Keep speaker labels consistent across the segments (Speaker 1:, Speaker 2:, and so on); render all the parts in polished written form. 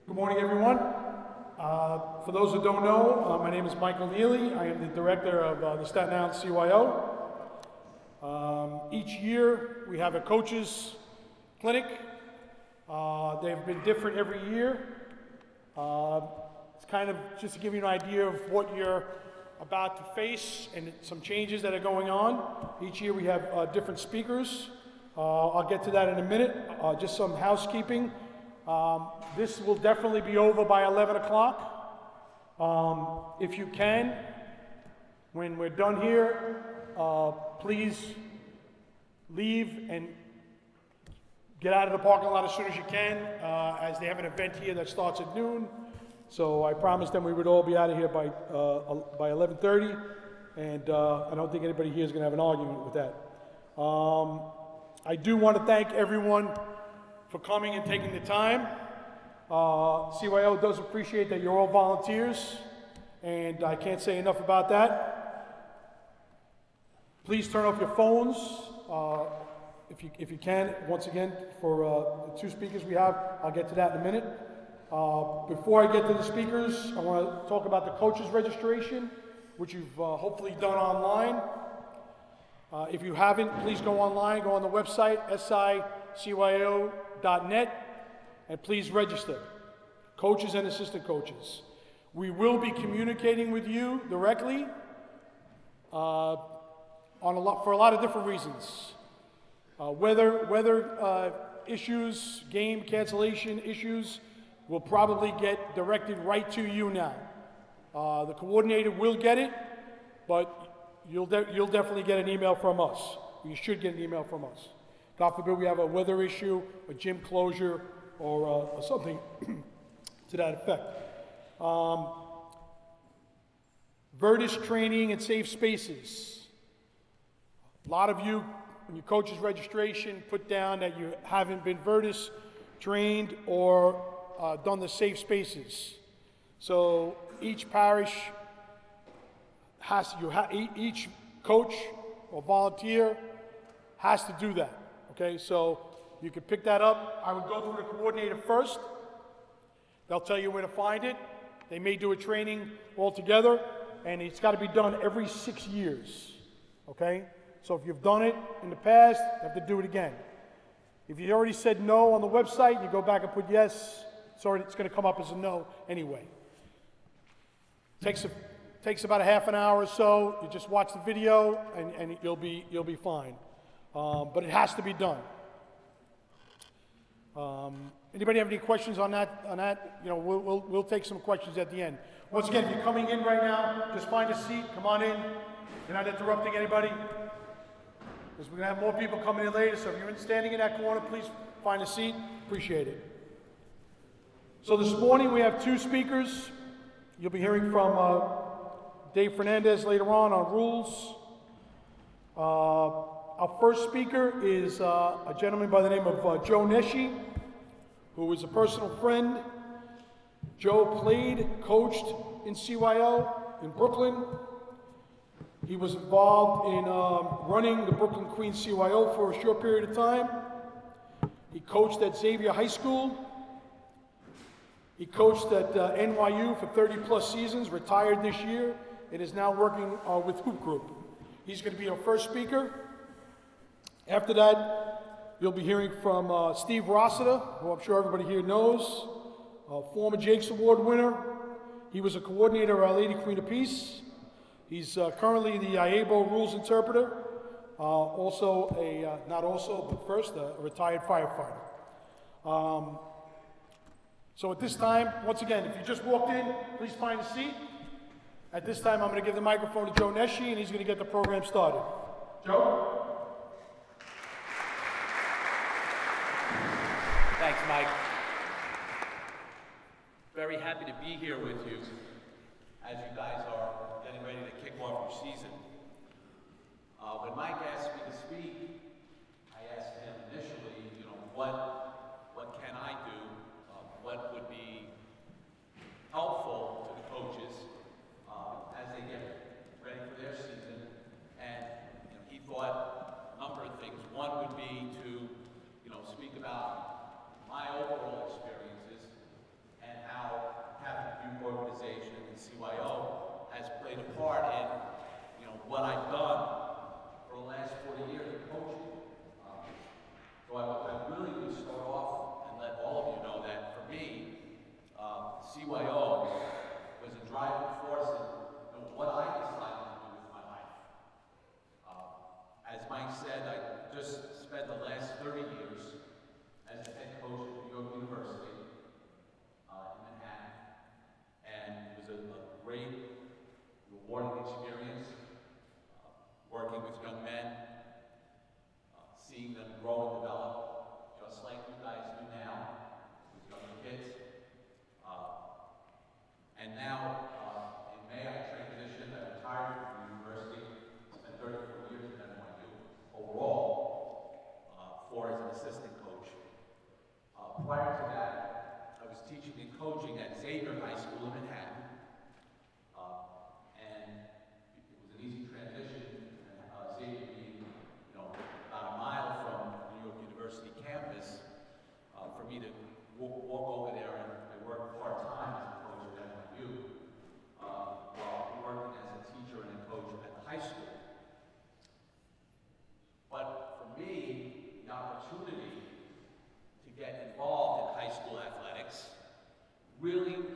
Speaker 1: Good morning, everyone. For those who don't know, my name is Michael Neely. I am the director of the Staten Island CYO. Each year we have a coaches clinic. They've been different every year. It's kind of just to give you an idea of what you're about to face and some changes that are going on. Each year we have different speakers. I'll get to that in a minute. Just some housekeeping. This will definitely be over by 11 o'clock. If you can, when we're done here, please leave and get out of the parking lot as soon as you can, as they have an event here that starts at noon. So I promised them we would all be out of here by 11:30, and I don't think anybody here is going to have an argument with that. I do want to thank everyone for coming and taking the time. CYO does appreciate that you're all volunteers, and I can't say enough about that. Please turn off your phones if you can. Once again, for the two speakers we have, I'll get to that in a minute. Before I get to the speakers, I want to talk about the coaches registration, which you've hopefully done online. If you haven't, please go online, go on the website, sicyo.net, and please register. Coaches and assistant coaches. We will be communicating with you directly for a lot of different reasons. Weather issues, game cancellation issues will probably get directed right to you now. The coordinator will get it, but you'll definitely get an email from us. You should get an email from us. God forbid we have a weather issue, a gym closure, or something to that effect. Virtus training and safe spaces. A lot of you, when you coaches registration, put down that you haven't been Virtus trained or done the safe spaces. So each parish each coach or volunteer has to do that. Okay, so you can pick that up. I would go through the coordinator first. They'll tell you where to find it. They may do a training altogether, and it's got to be done every 6 years. Okay, so if you've done it in the past, you have to do it again. If you already said no on the website, you go back and put yes. It's going to come up as a no anyway. Takes about a half an hour or so. You just watch the video, and you'll be fine. But it has to be done. Anybody have any questions on that? You know, we'll take some questions at the end. Once again, if you're coming in right now, just find a seat. Come on in. You're not interrupting anybody, because we're gonna have more people coming in later. So if you're standing in that corner, please find a seat. Appreciate it. So this morning we have two speakers. You'll be hearing from Dave Fernandez later on rules. Our first speaker is a gentleman by the name of Joe Nesci, who is a personal friend. Joe coached in CYO in Brooklyn. He was involved in running the Brooklyn Queens CYO for a short period of time. He coached at Xavier High School. He coached at NYU for 30-plus seasons, retired this year, and is now working with Hoop Group. He's going to be our first speaker. After that, you'll be hearing from Steve Rossiter, who I'm sure everybody here knows, a former Jakes Award winner. He was a coordinator of Our Lady Queen of Peace. He's currently the IABO rules interpreter, a retired firefighter. So at this time, once again, if you just walked in, please find a seat. At this time, I'm going to give the microphone to Joe Nesci, and he's going to get the program started. Joe?
Speaker 2: Thanks, Mike. Very happy to be here with you as you guys are getting ready to kick off your season. When Mike asked me to speak, I asked him initially, what can I do? What would be helpful to the coaches as they get ready for their season? And he thought a number of things. One would be to speak about my overall experiences and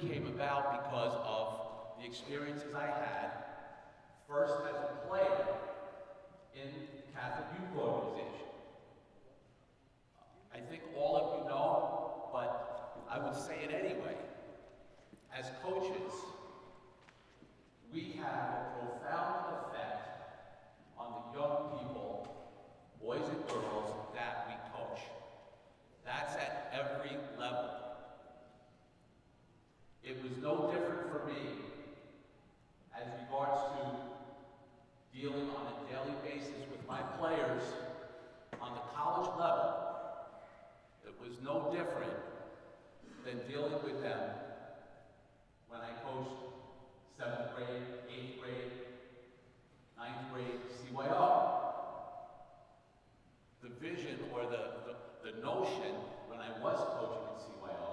Speaker 2: came about because of the experiences I had, first as a player in the Catholic Youth Organization. I think all of you know, but I would say it anyway. As coaches, we have a profound effect on the young people, boys and girls, that we coach. That's at every level. It was no different for me as regards to dealing on a daily basis with my players on the college level. It was no different than dealing with them when I coached 7th grade, 8th grade, 9th grade, CYO. The vision or the notion when I was coaching at CYO,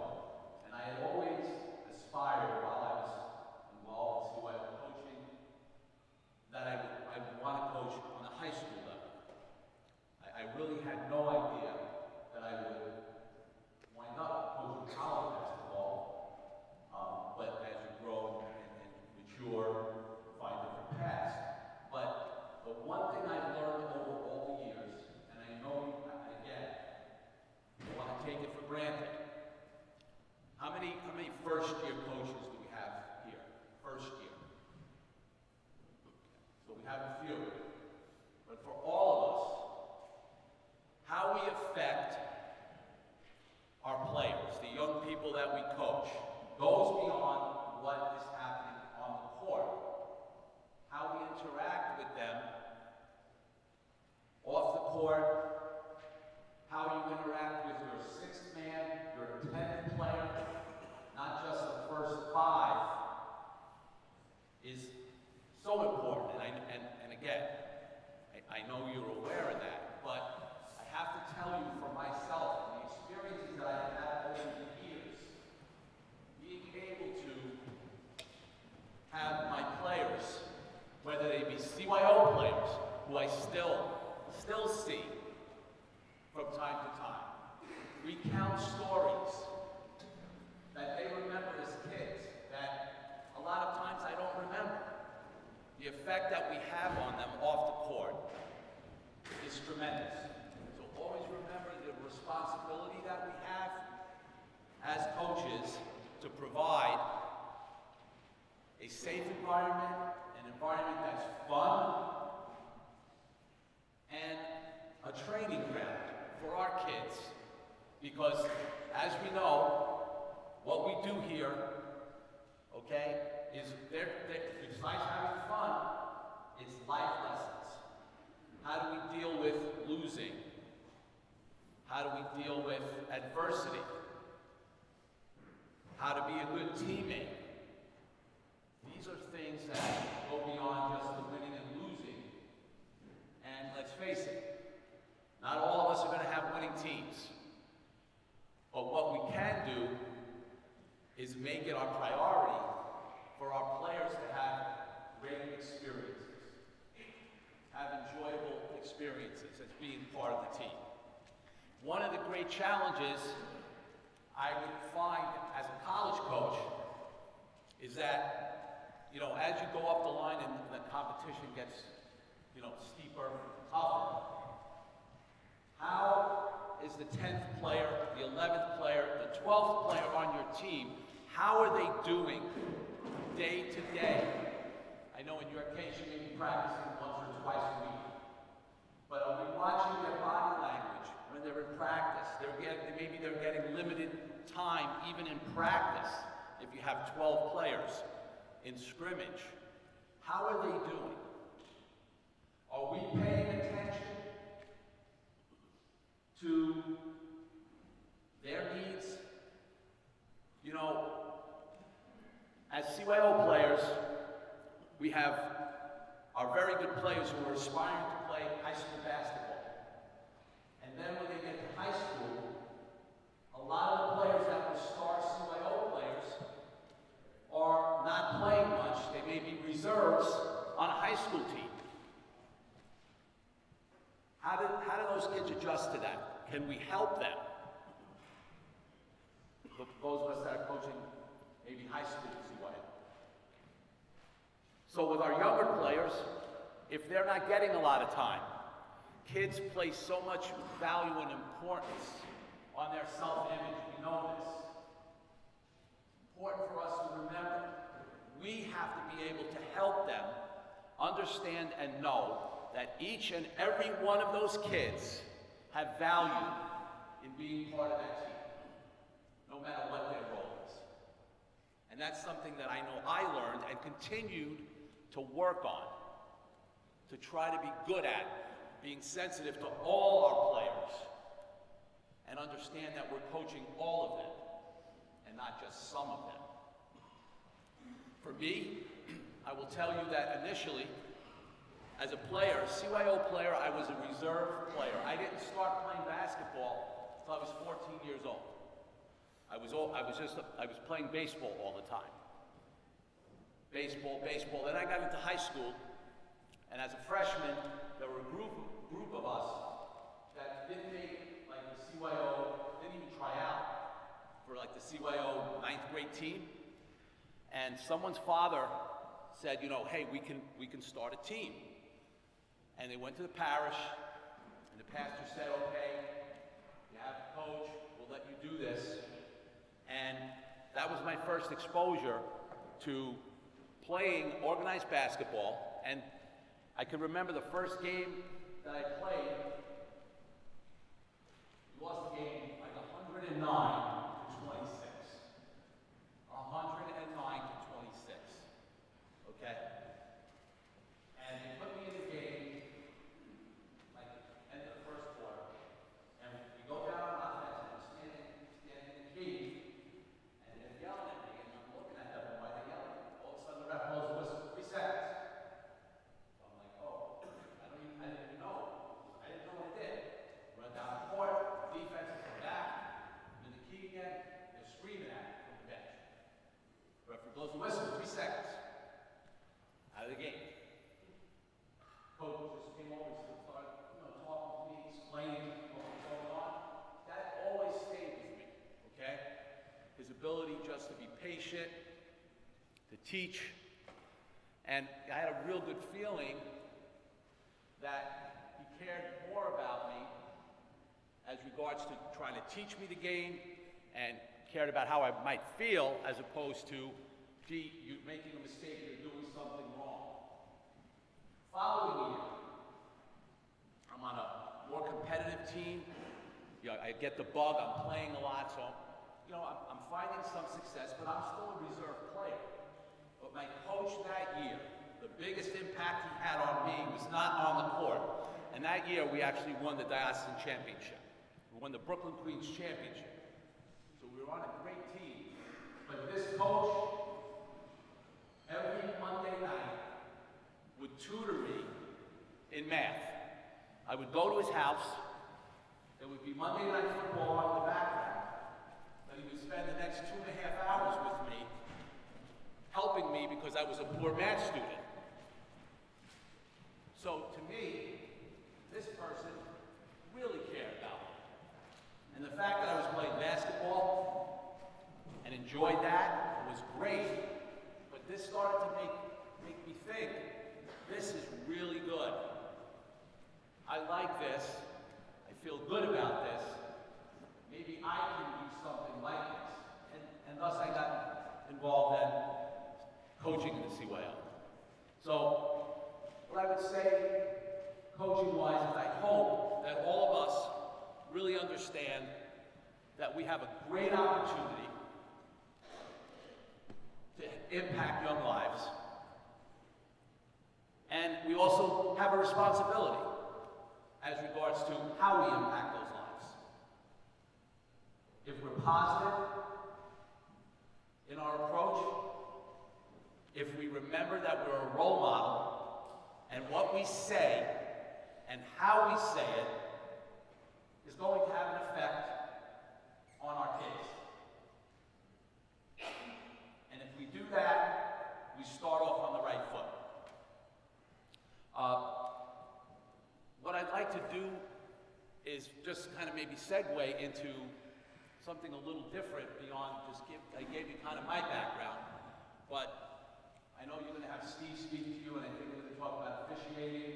Speaker 2: and I had always aspired while I was involved in CYO coaching, that I would want to coach on the high school level. I really had no idea that I would wind up coaching college basketball, but as you grow and mature, find different paths. But the one thing I've learned over all the years, and I know, again, I want to take it for granted. How many first-year coaches do we have here? First year. So we have a few. But for all of us, how we affect our players, the young people that we coach, goes beyond what is happening on the court. How we interact with them off the court, how you interact with your 6th man, your 10th player, not just the first 5, is so important. And again, I know you're aware of that, but I have to tell you for myself and the experiences that I've had over the years, being able to have my players, whether they be CYO players, who I still see from time to time, recount stories that they remember as kids that a lot of times I don't remember. The effect that we have on them off the court is tremendous. So always remember the responsibility that we have as coaches to provide a safe environment, an environment that's fun, and a training ground for our kids. Because as we know, what we do here, okay, is besides having fun, it's life lessons. How do we deal with losing? How do we deal with adversity? How to be a good teammate? These are things that go beyond just the winning and losing. And let's face it, not all of us are going to have winning teams. But what we can do is make it our priority for our players to have great experiences, have enjoyable experiences as being part of the team. One of the great challenges I would find as a college coach is that, you know, as you go up the line and the competition gets, you know, steeper, tougher, how is the 10th player, the 11th player, the 12th player on your team, how are they doing day to day? I know in your case you may be practicing once or twice a week, but are we watching their body language when they're in practice? Maybe they're getting limited time even in practice if you have 12 players in scrimmage. How are they doing? Are we paying attention to their needs? You know, as CYO players, we have our very good players who are aspiring to play high school basketball. And then when they get to high school, a lot of the players that were star CYO players are not playing much. They may be reserves on a high school team. How do those kids adjust to that? Can we help them? Those of us that are coaching maybe high school CYO. So with our younger players, if they're not getting a lot of time, kids place so much value and importance on their self-image. We know this. Important for us to remember. We have to be able to help them understand and know that each and every one of those kids have value in being part of that team, no matter what their role is. And that's something that I know I learned and continued to work on, to try to be good at, being sensitive to all our players, and understand that we're coaching all of them, and not just some of them. For me, I will tell you that initially, as a player, a CYO player, I was a reserve player. I didn't start playing basketball until I was 14 years old. I was playing baseball all the time. Baseball. Then I got into high school, and as a freshman, there were a group of us that didn't make like the CYO, didn't even try out for like the CYO 9th grade team. And someone's father said, you know, hey, we can start a team. And they went to the parish, and the pastor said, okay, you have a coach, we'll let you do this. And that was my first exposure to playing organized basketball. And I can remember the first game that I played, we lost the game like 109 to 26. 109 to 26, okay? And they put me in the game, like, end of the first quarter, and we go down on offense, and I'm standing in the key, and they're yelling at me, and I'm looking at them, why are they yelling? All of a sudden, the ref blows the whistle, 3 seconds. So I'm like, oh, I didn't even know. I didn't know what I did. Run down the court, defense is back, I'm in the key again, they're screaming at me from the bench. Referee blows the whistle, 3 seconds. Out of the game. Coach just came over and started, talking to me, explaining what was going on. That always stayed with me, okay? His ability just to be patient, to teach, and I had a real good feeling that he cared more about me as regards to trying to teach me the game and cared about how I might feel as opposed to, gee, you're making a mistake, you're doing something wrong. Following year, I'm on a more competitive team. I get the bug, I'm playing a lot, so I'm finding some success, but I'm still a reserve player. But my coach that year, the biggest impact he had on me was not on the court. And that year, we actually won the Diocesan Championship. We won the Brooklyn Queens Championship. So we were on a great team. But this coach, every Monday night, would tutor me in math. I would go to his house. There would be Monday night football on in the background. Then he would spend the next 2.5 hours with me, helping me because I was a poor math student. So to me, this person really cared about me. And the fact that I was playing basketball and enjoyed that was great, but this started to make me think, this is really good. I like this. I feel good about this. Maybe I can do something like this. And thus I got involved in coaching in the CYO. So what I would say, coaching-wise, is I hope that all of us really understand that we have a great opportunity to impact young lives. And we also have a responsibility as regards to how we impact those lives. If we're positive in our approach, if we remember that we're a role model, and what we say and how we say it is going to have an effect on our kids. And if we do that, we start off on the right foot. What I'd like to do is just kind of maybe segue into something a little different beyond I gave you kind of my background, but I know you're going to have Steve speak to you, and I think we're going to talk about officiating.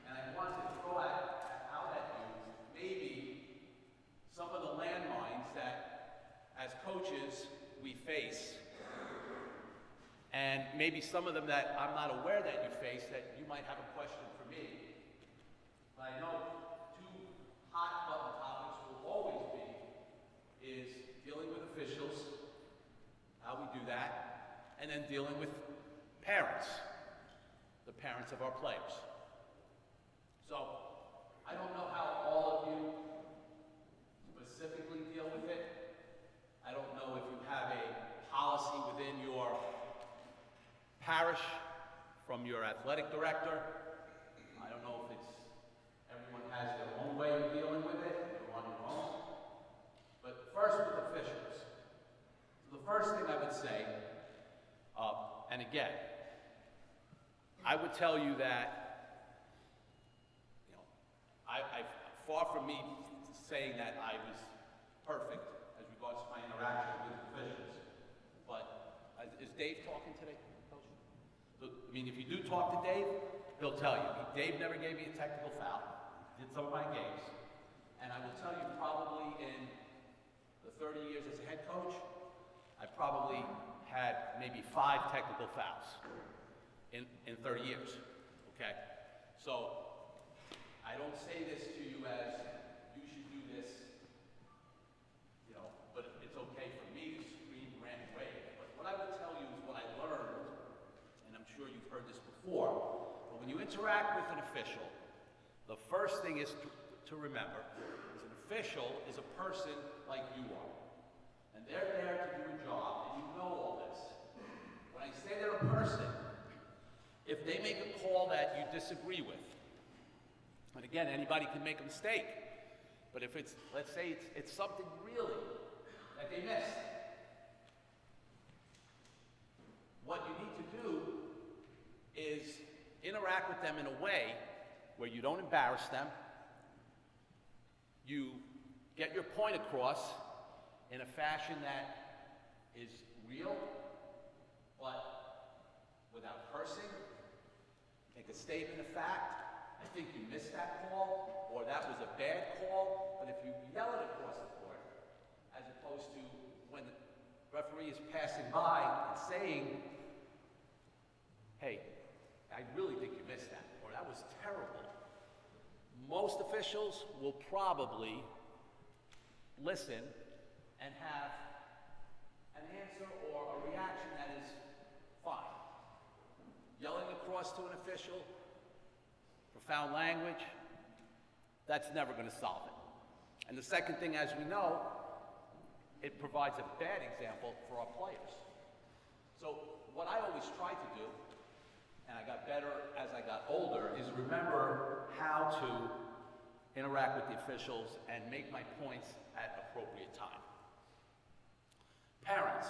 Speaker 2: And I wanted to throw out at you maybe some of the landmines that, as coaches, we face. And maybe some of them that I'm not aware that you face, that you might have a question for me. But I know two hot button topics will always be is dealing with officials, how we do that, and then dealing with parents, the parents of our players. So, I don't know how all of you specifically deal with it. I don't know if you have a policy within your parish from your athletic director. I don't know if everyone has their own way of dealing with it, you're on your own. But first with officials. So the first thing I would say, and again, I would tell you that, you know, I far from me saying that I was perfect as regards to my interaction with officials. But is Dave talking today, Coach? So, I mean, if you do talk to Dave, he'll tell you. Dave never gave me a technical foul. He did some of my games. And I will tell you, probably in the 30 years as a head coach, I probably had maybe 5 technical fouls in 30 years, okay? So, I don't say this to you as you should do this, you know, but it's okay for me to scream, rant, and rave. But what I would tell you is what I learned, and I'm sure you've heard this before, but when you interact with an official, the first thing is to remember is an official is a person like you are. And they're there to do a job, and you know all this. When I say they're a person, if they make a call that you disagree with, and again, anybody can make a mistake, but if it's, let's say it's something really that they missed, what you need to do is interact with them in a way where you don't embarrass them, you get your point across in a fashion that is real, but without cursing, make a statement of fact. I think you missed that call, or that was a bad call, but if you yell it across the court, as opposed to when the referee is passing by and saying, hey, I really think you missed that, or that was terrible. Most officials will probably listen and have an answer or a reaction that is fine. Yelling across to an official, profound language, that's never going to solve it. And the second thing, as we know, it provides a bad example for our players. So what I always try to do, and I got better as I got older, is remember how to interact with the officials and make my points at appropriate time. Parents.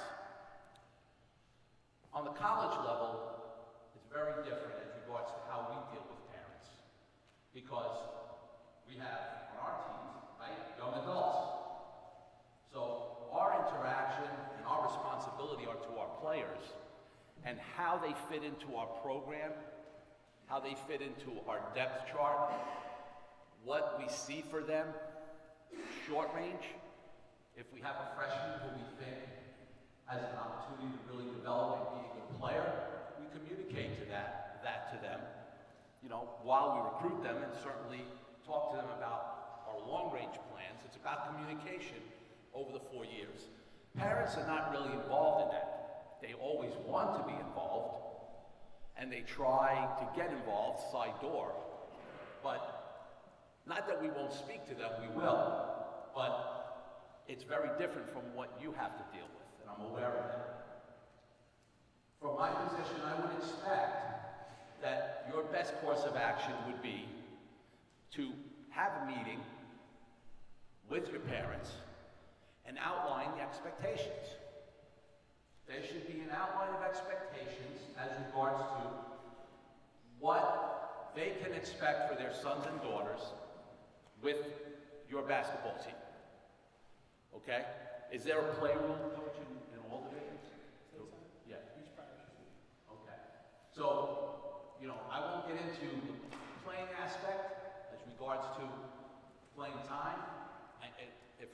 Speaker 2: On the college level, it's very different as regards to how we deal with parents. Because we have, on our teams, right, young adults. So our interaction and our responsibility are to our players and how they fit into our program, how they fit into our depth chart, what we see for them, short range. If we have a freshman who we think has an opportunity to really develop and be a good player, we communicate that to them, you know, while we recruit them, and certainly talk to them about our long-range plans. It's about communication over the 4 years. Parents are not really involved in that. They always want to be involved, and they try to get involved side door. But not that we won't speak to them, we will, but it's very different from what you have to deal with, and I'm aware of that. From my position, I would expect that your best course of action would be to have a meeting with your parents and outline the expectations. There should be an outline of expectations as regards to what they can expect for their sons and daughters with your basketball team. Okay? Is there a play rule, coach, in all divisions?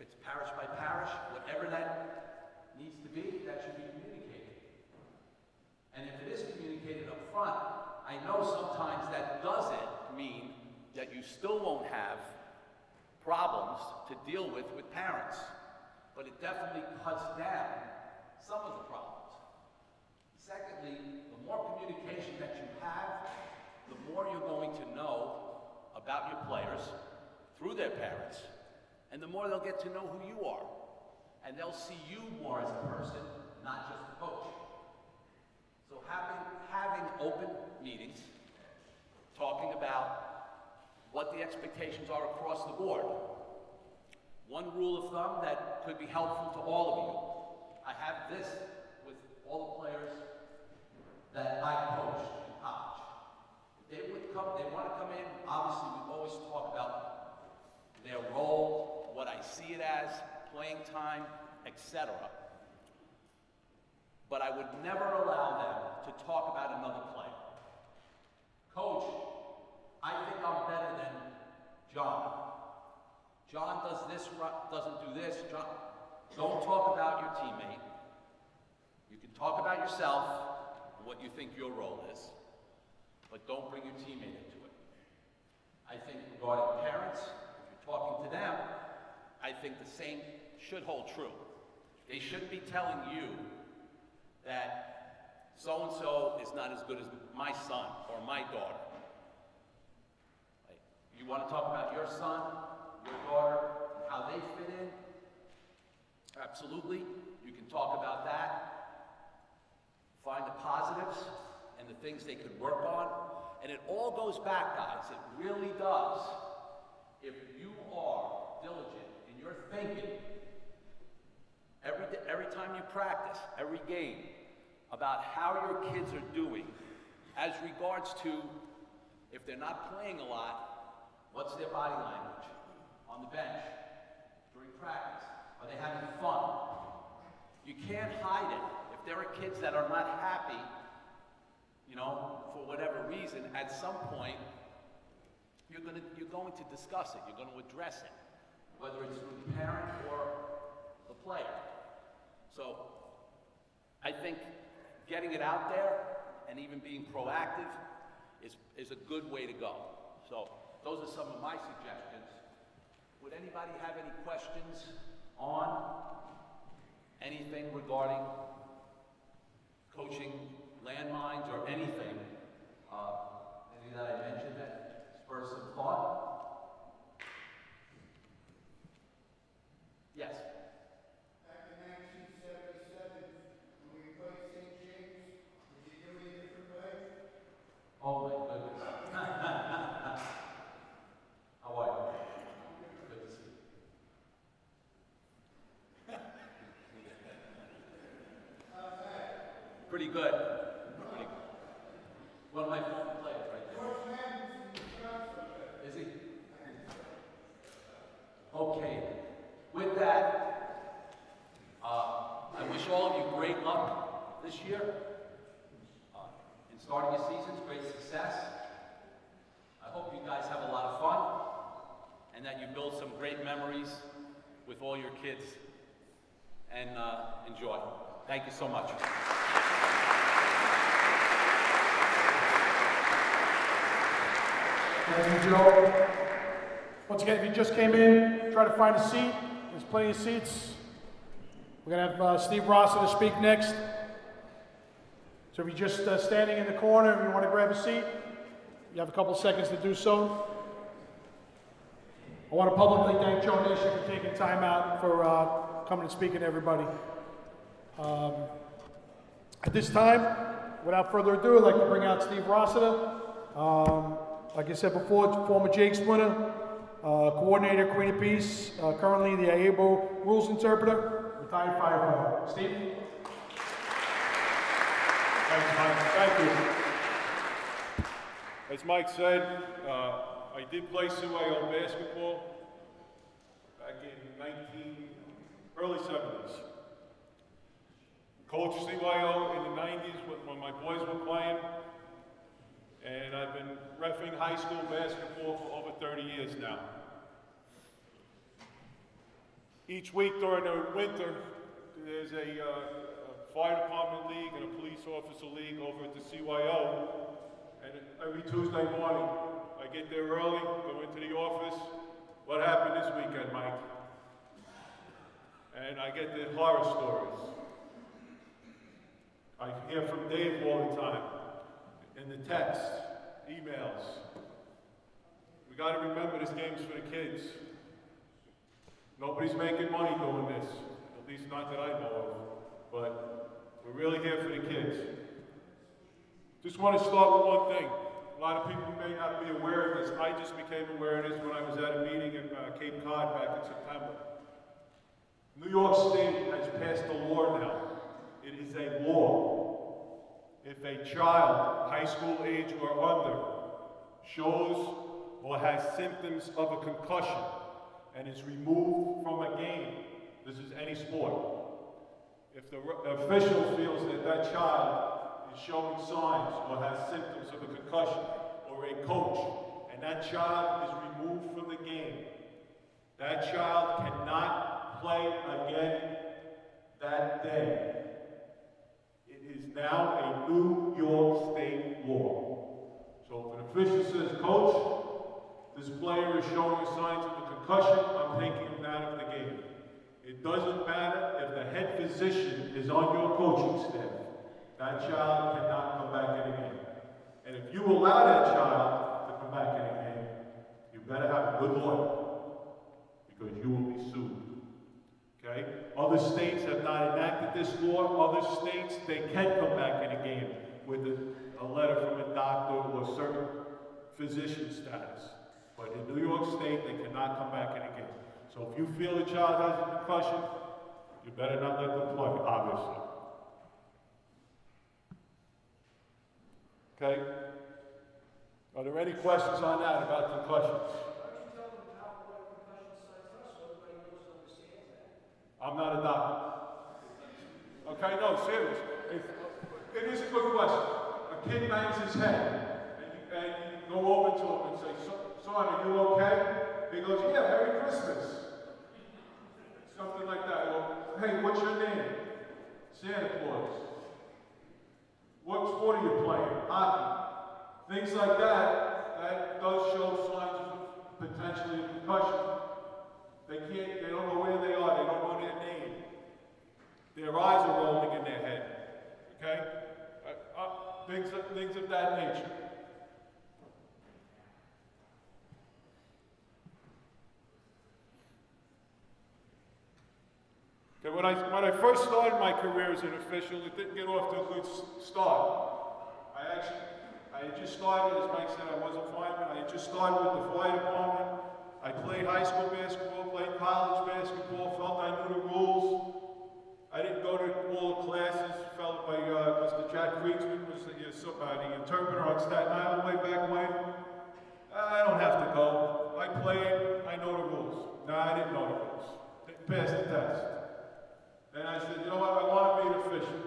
Speaker 2: it's parish by parish, whatever that needs to be, that should be communicated. And if it is communicated up front, I know sometimes that doesn't mean that you still won't have problems to deal with parents, but it definitely cuts down some of the problems. Secondly, the more communication that you have, the more you're going to know about your players through their parents, and the more they'll get to know who you are. And they'll see you more as a person, not just a coach. So having open meetings, talking about what the expectations are across the board. One rule of thumb that could be helpful to all of you. I have this with all the players that I coached in college. If they want to come in, obviously we always talk about their role, what I see it as, playing time, etc. But I would never allow them to talk about another player. Coach, I think I'm better than John. John does this, doesn't do this. John, don't talk about your teammate. You can talk about yourself and what you think your role is, but don't bring your teammate into it. I think regarding parents, if you're talking to them, I think the same should hold true. They shouldn't be telling you that so-and-so is not as good as my son or my daughter. You want to talk about your son, your daughter, how they fit in? Absolutely. You can talk about that. Find the positives and the things they could work on. And it all goes back, guys. It really does. If you are diligent in your thinking, every time you practice, every game, about how your kids are doing as regards to if they're not playing a lot, what's their body language on the bench, during practice? Are they having fun? You can't hide it. If there are kids that are not happy, you know, for whatever reason, at some point, you're going to discuss it. You're going to address it, whether it's through the parent or the player. So I think getting it out there and even being proactive is a good way to go. So those are some of my suggestions. Would anybody have any questions on anything regarding coaching landmines or anything? Anything that I mentioned that spurs some thought? Yes.
Speaker 3: Back in 1977, when we played St. James, did you do it a different way?
Speaker 2: Oh my goodness. How are you? Good to see you. Pretty good. Pretty good. One of my former players right there. Is he? Okay. With that, I wish all of you great luck this year in starting your seasons, great success. I hope you guys have a lot of fun and that you build some great memories with all your kids and enjoy. Thank you so much.
Speaker 1: Thank you, Joe. Once again, if you just came in, try to find a seat. There's plenty of seats. We're going to have Steve Rossiter speak next. So if you're just standing in the corner and you want to grab a seat, you have a couple seconds to do so. I want to publicly thank Joe Nation for taking time out for coming and speaking to everybody. At this time, without further ado, I'd like to bring out Steve Rossiter. Like I said before, former Jake Splinter, coordinator, Queen of Peace, currently the AABO rules interpreter, retired firefighter. Steve?
Speaker 4: Thanks, Mike. Thank you. As Mike said, I did play CYO basketball back in early 70s. Coached CYO in the 90s when my boys were playing. And I've been reffing high school basketball for over 30 years now. Each week during the winter, there's a fire department league and a police officer league over at the CYO. And every Tuesday morning, I get there early, go into the office. What happened this weekend, Mike? And I get the horror stories. I hear from Dave all the time, in the text, emails. We got to remember this game's for the kids. Nobody's making money doing this, at least not that I know of. But we're really here for the kids. Just want to start with one thing. A lot of people may not be aware of this. I just became aware of this when I was at a meeting in Cape Cod back in September. New York State has passed a law now. It is a law. If a child, high school age or under, shows or has symptoms of a concussion and is removed from a game, this is any sport, if the official feels that that child is showing signs or has symptoms of a concussion, or a coach, and that child is removed from the game, that child cannot play again that day. It is now a New York State law. So if an official says, Coach, this player is showing signs of a concussion, I'm taking him out of the game. It doesn't matter if the head physician is on your coaching staff. That child cannot come back in a game. And if you allow that child to come back in a game, you better have a good lawyer, because you will be sued. Okay? Other states have not enacted this law. Other states, they can come back in a game with a letter from a doctor or certain physician status. But in New York State, they cannot come back in a game. So if you feel the child has a concussion, you better not let them play, obviously. Okay? Are there any questions on that about concussions? I'm not a doctor. Okay, no, serious. It is a good question. A kid bangs his head, and you go over to him and say, son, are you okay? He goes, yeah, Merry Christmas. Something like that. Or, hey, what's your name? Santa Claus. What sport are you playing? Hockey. Things like that, that does show signs of potentially a concussion. They don't know where they are, they don't know their name. Their eyes are rolling in their head, okay? Things of that nature. Okay, when I first started my career as an official, it didn't get off to a good start. I had just started, as Mike said, I was a fireman. I had just started with the fire department. I played high school basketball, played college basketball, felt I knew the rules. I didn't go to all the classes. Felt by Mr. Jack Kriegsman was the interpreter on Staten Island way back when. I don't have to go. I played, I know the rules. No, I didn't know the rules. Didn't pass the test. Then I said, you know what, I want to be an official.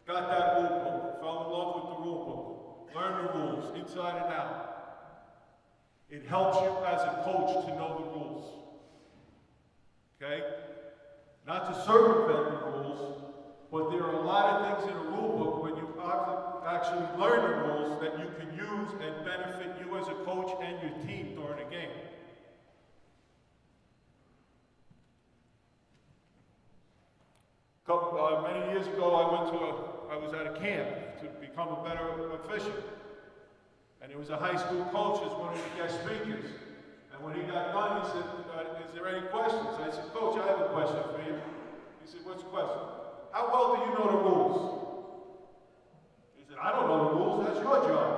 Speaker 4: Got that rule book, fell in love with the rule book. Learn the rules, inside and out. It helps you as a coach to know the rules. Okay? Not to circumvent the rules, but there are a lot of things in a rule book when you actually learn the rules that you can use and benefit you as a coach and your team during a game. Many years ago, I was at a camp to become a better official. And there was a high school coach as one of the guest speakers. And when he got done, he said, is there any questions? I said, Coach, I have a question for you. He said, what's the question? How well do you know the rules? He said, I don't know the rules, that's your job.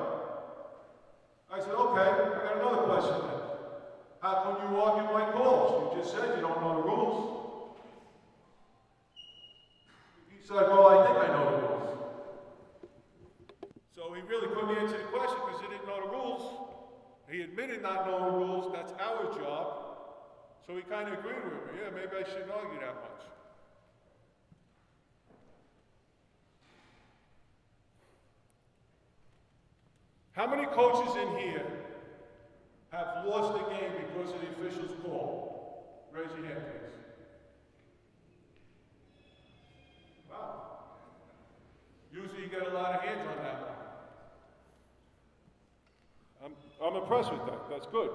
Speaker 4: I said, okay, I got another question then. How can you argue my calls? You just said you don't know the rules. He said, well, I think I know the rules. So he really couldn't answer the question because he didn't know the rules. He admitted not knowing the rules, that's our job. So he kind of agreed with me. Yeah, maybe I shouldn't argue that much. How many coaches in here have lost a game because of the official's call? Raise your hand, please. get a lot of hands on that one. I'm impressed with that. That's good.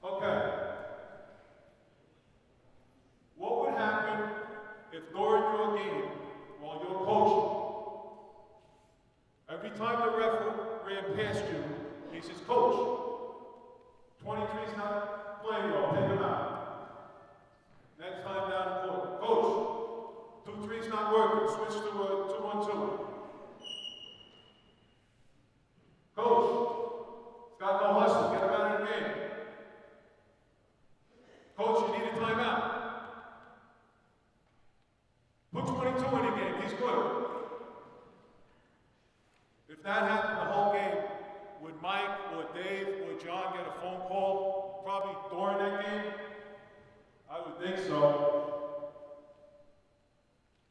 Speaker 4: Okay. What would happen if during your game, while you're coaching, every time the ref ran past you, he says, "Coach, 23's not playing well, take him out." Next time down the court, "Coach, 2-3's not working, switch to a 2-1-2. Coach, he's got no hustle, get him out of the game. Coach, you need a timeout. Put 22 in the game, he's good." If that happened the whole game, would Mike or Dave or John get a phone call probably during that game? I would think so.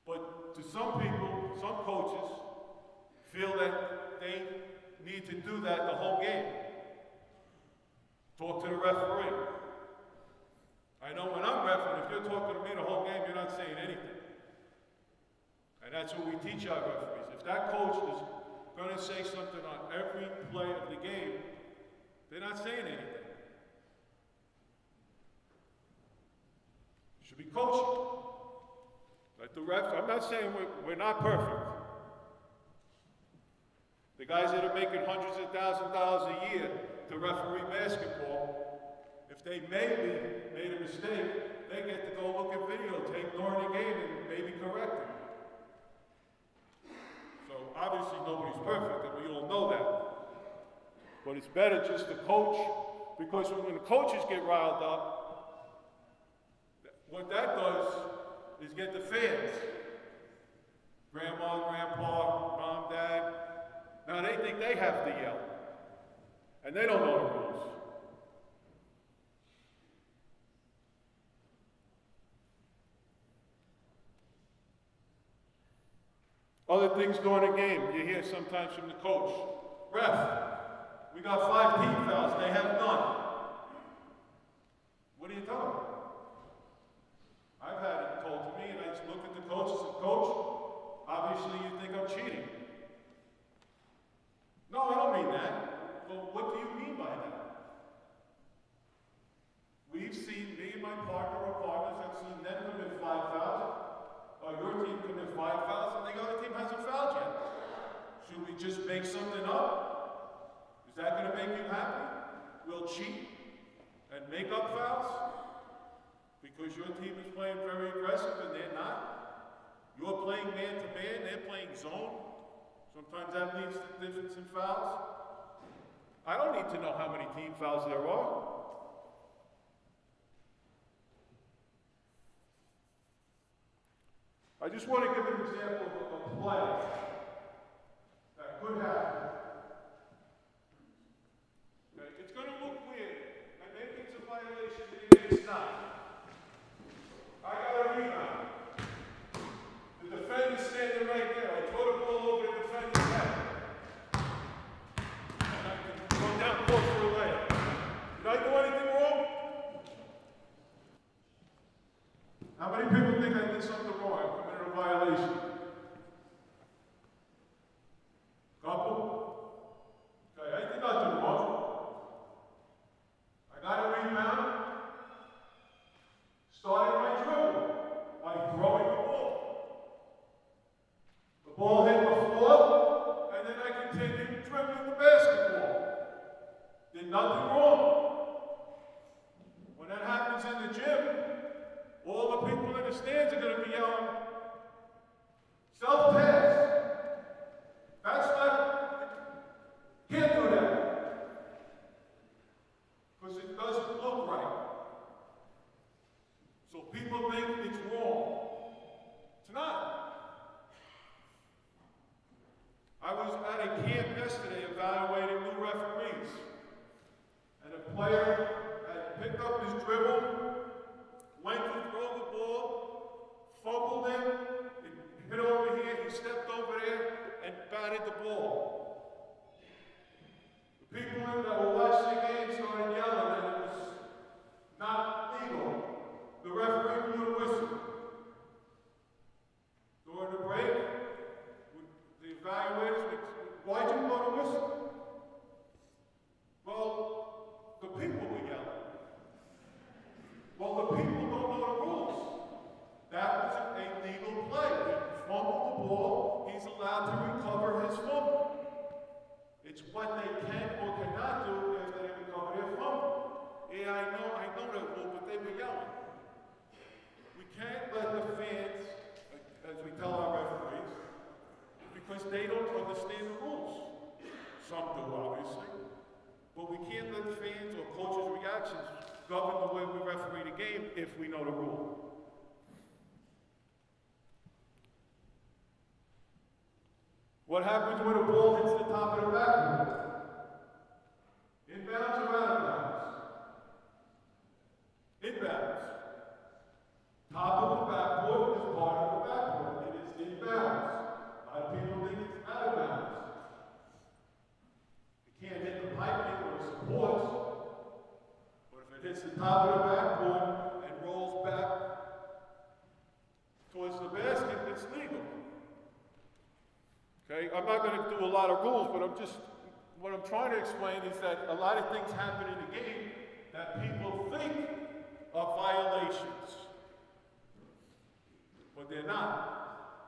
Speaker 4: But to some people, some coaches feel that they need to do that the whole game. Talk to the referee. I know when I'm refereeing, if you're talking to me the whole game, you're not saying anything. And that's what we teach our referees. If that coach is going to say something on every play of the game, they're not saying anything. You should be coaching. Like the refs, I'm not saying we're not perfect. The guys that are making hundreds of thousands of dollars a year to referee basketball, if they maybe made a mistake, they get to go look at videotape during the game and maybe correct it. So obviously nobody's perfect, and we all know that. But it's better just to coach, because when the coaches get riled up, what that does is get the fans. Grandma, grandpa, mom, dad. Now they think they have to yell. And they don't know the rules. Other things during the game, you hear sometimes from the coach. "Ref, we got 5 team fouls, they have none." What do you tell them? I've had it told to me, and I just look at the coach and said, "Coach, obviously you think I'm cheating." "No, I don't mean that." "Well, what do you mean by that?" We've seen, me and my partner or partners have seen them commit 5 fouls, or your team commit 5 fouls, and the other team hasn't fouled yet. Should we just make something up? Is that going to make you happy? We'll cheat and make up fouls because your team is playing very aggressive and they're not. You're playing man-to-man, they're playing zone. Sometimes that leads to difference in fouls. I don't need to know how many team fouls there are. I just want to give an example of a play that could happen. Okay, it's going to look weird, and maybe it's a violation, maybe it's not. I got a rebound. The defender's standing right there. I throw the ball over the defender's head. And I can go down court for a layup. Did I do anything wrong? How many people think I did something wrong? I committed a violation. Couple? Okay, I did nothing wrong. I got a rebound. Started my dribble by throwing the ball. The ball hit the floor, and then I continued dribbling the basketball. Did nothing wrong. When that happens in the gym, all the people in the stands are going to be yelling, "Self-test." That's not, can't do that. Because it doesn't look right. So people think it's wrong. It's not. I was at a camp yesterday evaluating new referees. And a player had picked up his dribble, went to throw the ball, fumbled him, it hit over here, he stepped over there, and batted the ball. The people that were watching the game started yelling that it was not legal. The referee blew the What happens when a ball hits the top of the backboard? Inbounds or out of bounds? Inbounds. Top of the backboard is part of the backboard. It is inbounds. A lot of people think it's out of bounds. It can't hit the piping or the supports, but if it hits the top of the backboard and rolls back towards the basket, it's legal. Okay, I'm not going to do a lot of rules, but what I'm trying to explain is that a lot of things happen in the game that people think are violations, but they're not.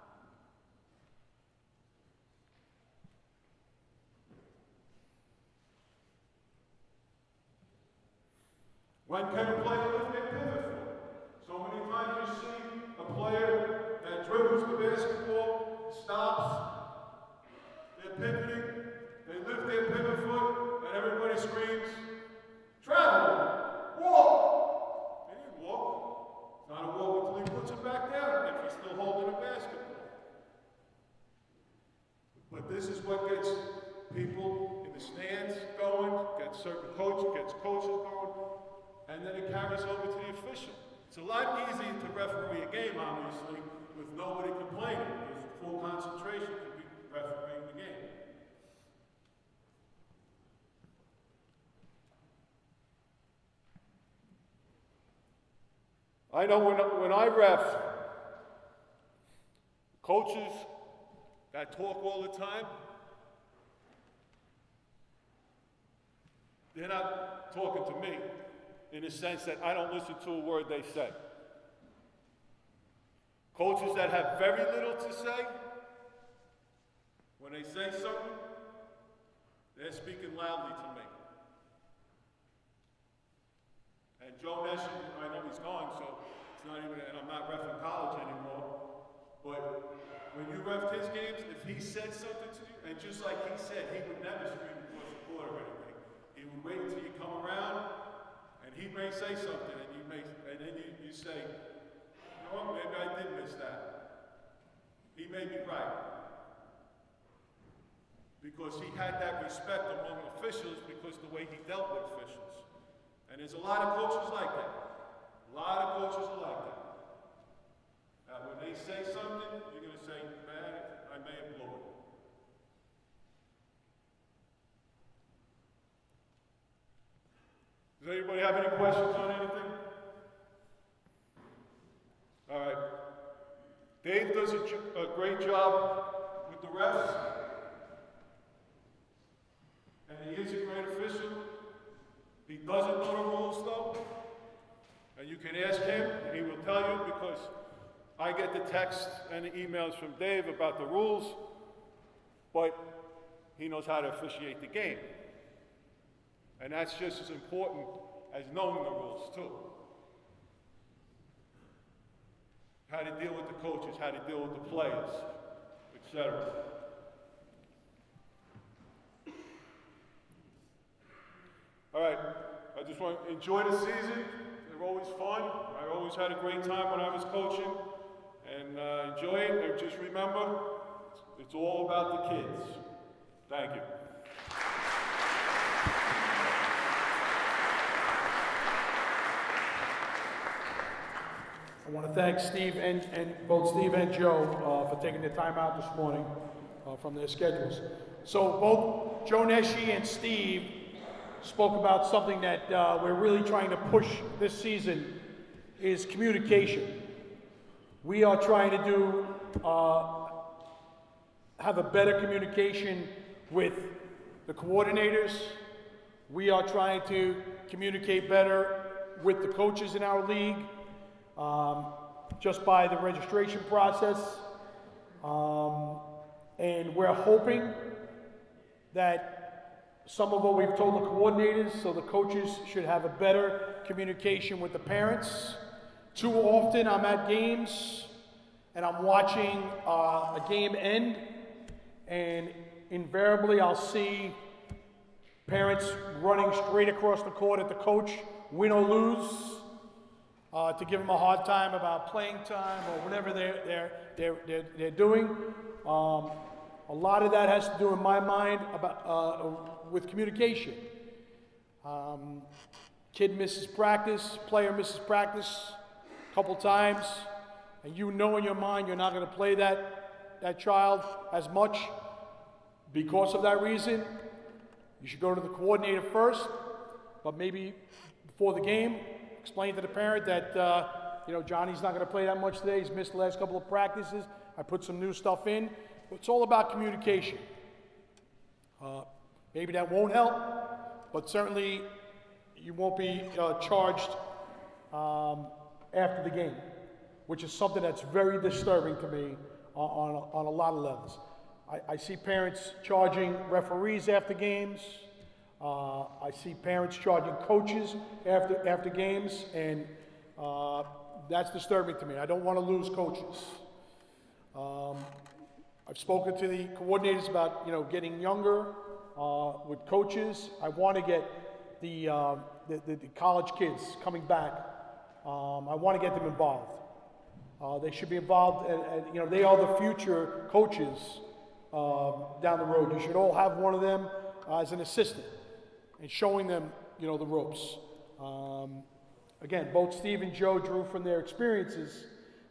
Speaker 4: When can a player lift their pivot foot? So many times you see a player that dribbles the basketball, stops, they're pivoting, they lift their pivot foot, and everybody screams, travel, walk. They didn't walk. It's not a walk until he puts it back down if he's still holding a basketball. But this is what gets people in the stands going, gets certain coaches going, and then it carries over to the official. It's a lot easier to referee a game, obviously, with nobody complaining. There's full concentration to be refereeing the game. I know when I ref, coaches that talk all the time, they're not talking to me in the sense that I don't listen to a word they say. Coaches that have very little to say, when they say something, they're speaking loudly to me. And Joe Neshi, I know he's gone, so it's not even, and I'm not reffing college anymore, but when you ref his games, if he said something to you, and just like he said, he would never scream across the court or anything. He would wait until you come around, and he may say something, and then you say, you know what, maybe I did miss that. He may be right. Because he had that respect among officials because the way he dealt with officials. And there's a lot of coaches like that. A lot of coaches are like that. Now, when they say something, you're going to say, man, I may have blown it. Does anybody have any questions on anything? All right. Dave does a great job with the refs. And he is a great official. He doesn't know the rules, though. And you can ask him, and he will tell you, because I get the texts and the emails from Dave about the rules, but he knows how to officiate the game. And that's just as important as knowing the rules, too. How to deal with the coaches, how to deal with the players, etc. All right, I just want to enjoy the season. They're always fun. I always had a great time when I was coaching. And enjoy it, and just remember, it's all about the kids. Thank you.
Speaker 1: I want to thank Steve and both Steve and Joe for taking the time out this morning from their schedules. So both Joe Neshi and Steve spoke about something that we're really trying to push this season is communication. We are trying to do have a better communication with the coordinators. We are trying to communicate better with the coaches in our league. Just by the registration process. And we're hoping that some of what we've told the coordinators, so the coaches should have a better communication with the parents. Too often I'm at games and I'm watching a game end, and invariably I'll see parents running straight across the court at the coach, win or lose. To give them a hard time about playing time or whatever they're doing. a lot of that has to do, in my mind, with communication. Kid misses practice, player misses practice a couple times, and you know in your mind you're not going to play that child as much because of that reason. You should go to the coordinator first, but maybe before the game, explain to the parent that, Johnny's not going to play that much today. He's missed the last couple of practices. I put some new stuff in. It's all about communication. Maybe that won't help, but certainly you won't be charged after the game, which is something that's very disturbing to me on a lot of levels. I see parents charging referees after games. I see parents charging coaches after games, and that's disturbing to me. I don't want to lose coaches. I've spoken to the coordinators about, getting younger with coaches. I want to get the college kids coming back. I want to get them involved. They should be involved, and they are the future coaches down the road. You should all have one of them as an assistant and showing them, the ropes. Again, both Steve and Joe drew from their experiences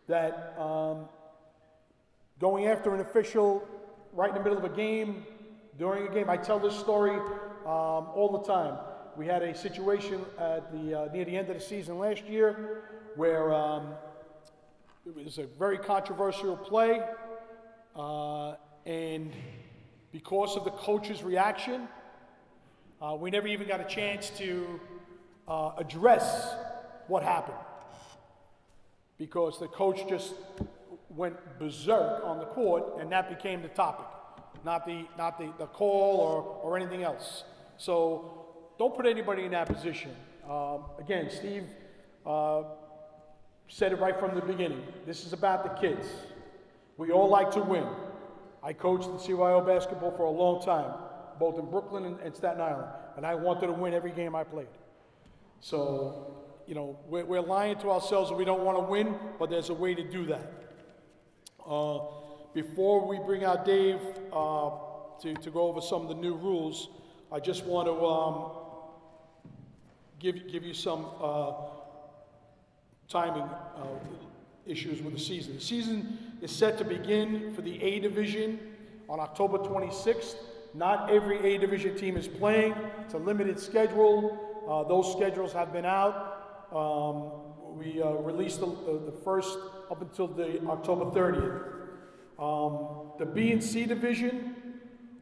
Speaker 1: that going after an official right in the middle of a game, during a game. I tell this story all the time. We had a situation at near the end of the season last year where it was a very controversial play, and because of the coach's reaction, we never even got a chance to address what happened, because the coach just went berserk on the court, and that became the topic, not the call or anything else. So don't put anybody in that position. Again, Steve said it right from the beginning. This is about the kids. We all like to win. I coached in CYO basketball for a long time, both in Brooklyn and Staten Island, and I wanted to win every game I played. So, we're lying to ourselves that we don't want to win, but there's a way to do that. Before we bring out Dave to go over some of the new rules, I just want to give you some timing issues with the season. The season is set to begin for the A Division on October 26th. Not every A Division team is playing. It's a limited schedule. Those schedules have been out. We released the first up until the October 30th. The B and C Division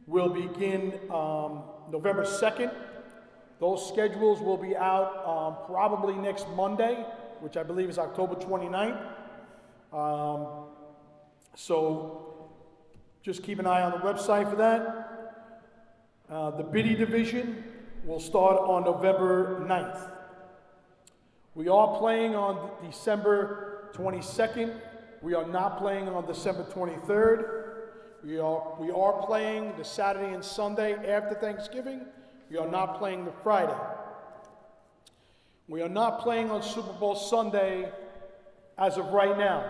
Speaker 1: will begin November 2nd. Those schedules will be out probably next Monday, which I believe is October 29th. So just keep an eye on the website for that. The Biddy Division will start on November 9th. We are playing on December 22nd. We are not playing on December 23rd. We are playing the Saturday and Sunday after Thanksgiving. We are not playing the Friday. We are not playing on Super Bowl Sunday as of right now.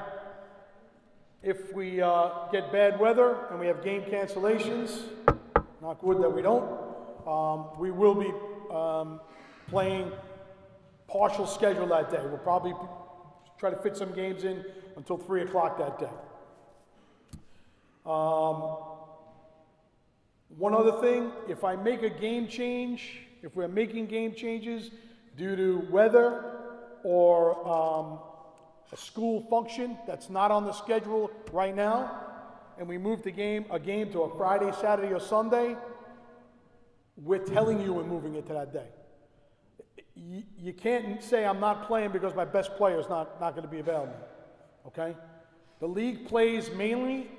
Speaker 1: If we get bad weather and we have game cancellations, knock wood that we don't, we will be playing partial schedule that day. We'll probably try to fit some games in until 3 o'clock that day. One other thing, if I make a game change, if we're making game changes due to weather or a school function that's not on the schedule right now, and we move a game to a Friday, Saturday, or Sunday, we're telling you we're moving it to that day. You can't say I'm not playing because my best player is not going to be available, okay? The league plays mainly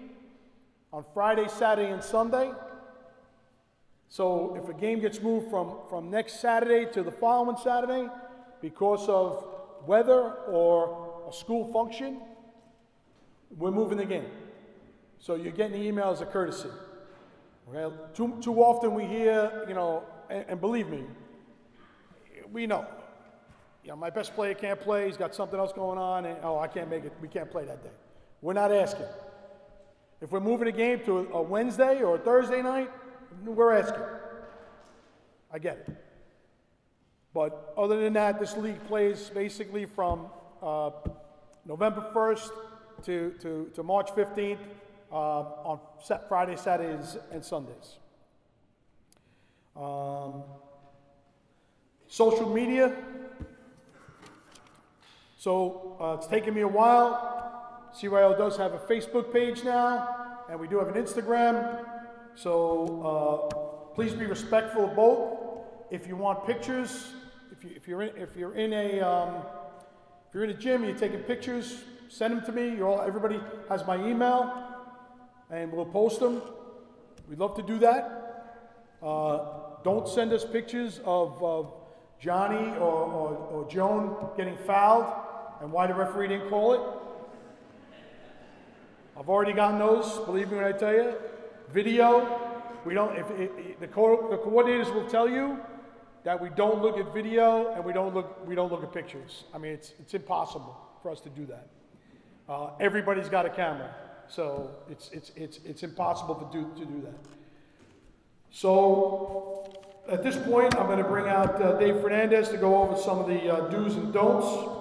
Speaker 1: on Friday, Saturday, and Sunday. So if a game gets moved from next Saturday to the following Saturday because of weather or a school function, we're moving the game. So you're getting the email as a courtesy. Okay? Too often we hear, and believe me, we know. My best player can't play, he's got something else going on, and I can't make it, we can't play that day. We're not asking. If we're moving a game to a Wednesday or a Thursday night, we're asking. I get it. But other than that, this league plays basically from November 1st to March 15th on Fridays, Saturdays, and Sundays. Social media. So it's taken me a while. CYO does have a Facebook page now, and we do have an Instagram. So please be respectful of both. If you want pictures, if you're in a gym and you're taking pictures, send them to me. Everybody has my email, and we'll post them. We'd love to do that. Don't send us pictures of Johnny or Joan getting fouled and why the referee didn't call it. I've already gotten those, believe me when I tell you. Video, we don't, the coordinators will tell you that we don't look at video and we don't look at pictures. I mean, it's impossible for us to do that. Everybody's got a camera, so it's impossible to do that. So at this point, I'm going to bring out Dave Fernandez to go over some of the do's and don'ts.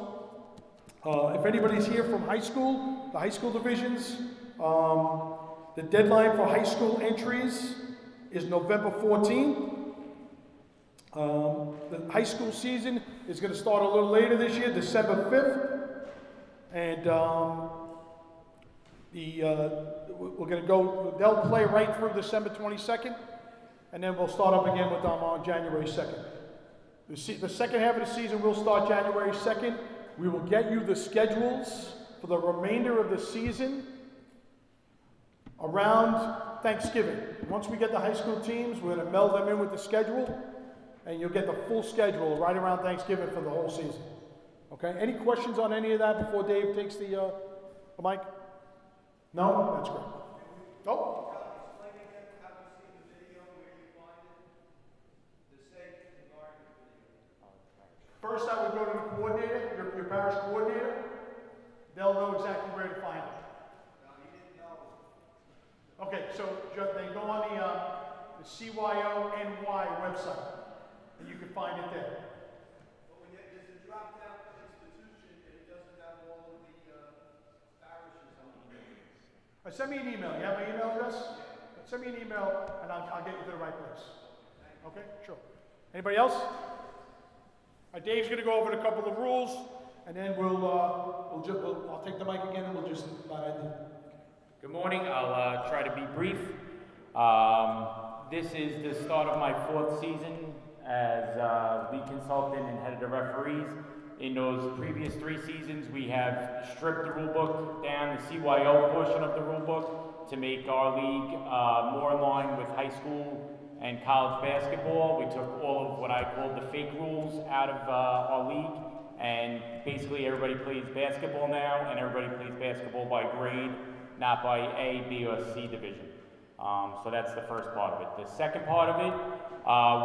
Speaker 1: If anybody's here from high school, the high school divisions, the deadline for high school entries is November 14th. The high school season is going to start a little later this year, December 5th. And we're going to go, they'll play right through December 22nd. And then we'll start up again with them on January 2nd. The second half of the season will start January 2nd. We will get you the schedules for the remainder of the season around Thanksgiving. Once we get the high school teams, we're going to meld them in with the schedule, and you'll get the full schedule right around Thanksgiving for the whole season. Okay? Any questions on any of that before Dave takes the mic? No? That's great. Oh? First, I would go to the coordinator, your parish coordinator. They'll know exactly where to find it. Okay, so they go on the CYO-NY website, and you can find it there.
Speaker 3: But when there's a drop-down institution, and it doesn't have all of the parishes on it.
Speaker 1: Send me an email. You have my email address? Send me an email, and I'll get you to the right place. Okay, sure. Anybody else? Dave's going to go over a couple of rules, and then I'll take the mic again, and we'll just about end it.
Speaker 5: Good morning. I'll try to be brief. This is the start of my 4th season as lead consultant and head of the referees. In those previous 3 seasons, we have stripped the rule book down, the CYO portion of the rule book, to make our league more in line with high school and college basketball. We took all of what I called the fake rules out of our league, and basically everybody plays basketball now, and everybody plays basketball by grade, not by A, B, or C division. So that's the first part of it. The second part of it,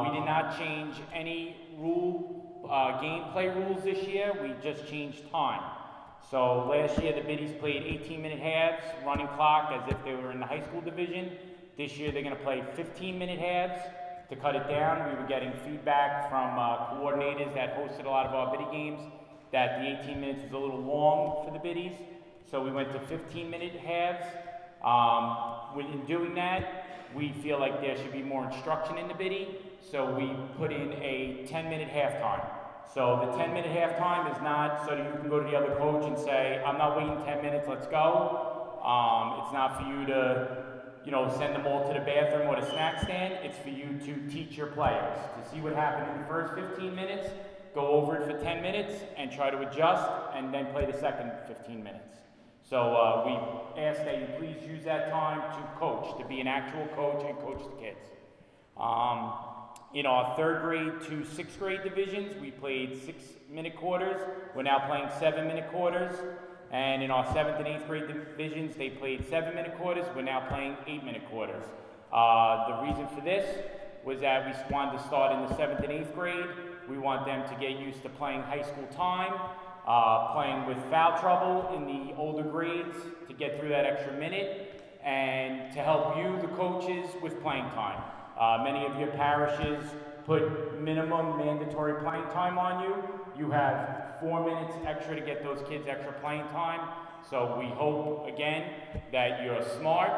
Speaker 5: we did not change any gameplay rules this year. We just changed time. So last year the biddies played 18-minute halves, running clock as if they were in the high school division. This year they're going to play 15-minute halves. To cut it down, we were getting feedback from coordinators that hosted a lot of our biddy games that the 18 minutes was a little long for the biddies. So we went to 15-minute halves. In doing that, we feel like there should be more instruction in the biddy. So we put in a 10-minute halftime. So the 10-minute halftime is not so that you can go to the other coach and say, I'm not waiting 10 minutes, let's go. It's not for you to send them all to the bathroom or the snack stand. It's for you to teach your players to see what happened in the first 15 minutes, go over it for 10 minutes, and try to adjust, and then play the second 15 minutes. So we ask that you please use that time to coach, to be an actual coach and coach the kids. In our 3rd grade to 6th grade divisions, we played 6-minute quarters. We're now playing 7-minute quarters. And in our 7th and 8th grade divisions, they played 7-minute quarters. We're now playing 8-minute quarters. The reason for this was that we wanted to start in the 7th and 8th grade. We want them to get used to playing high school time, playing with foul trouble in the older grades to get through that extra minute. and to help you, the coaches, with playing time. Many of your parishes put minimum mandatory playing time on you. You have 4 minutes extra to get those kids extra playing time. So we hope, again, that you're smart